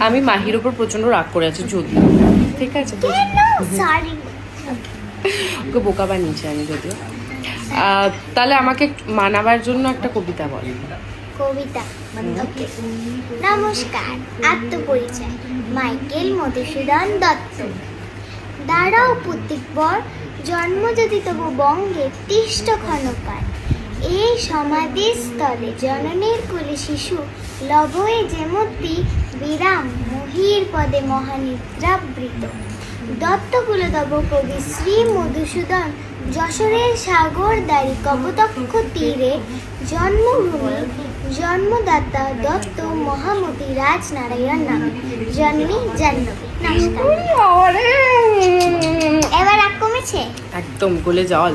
আমি মাহির ওপর প্রচন্ড রাগ করে আছি যদি ঠিক আছে ওকে বোকা বানিয়েছি আমি যদিও। তাহলে আমাকে মানাবার জন্য একটা কবিতা বল। কবিতা ওকে। নমস্কার, আত্মপরিচয় মাইকেল মধুসূদন দত্ত। দাঁড়াও প্রত্যেকবার জন্ম যদি তবু বঙ্গে তিষ্ট ক্ষণকাল। এই সমাধিস্থলে জননীর কোলে শিশু লভয়ে যেমতি বিরাম মহির পদে মহানিদ্রাবৃত। দত্তকুল তব কবি শ্রী মধুসূদন যশোরের সাগর দ্বারি কপোতক্ষ তীরে জন্মভূমি জন্মদাতা দত্ত মহামতি রাজনারায়ণ নামে জন্মী জাহ্নবী। নমস্কার। এবার রাগ কমেছে একদম গলে জল।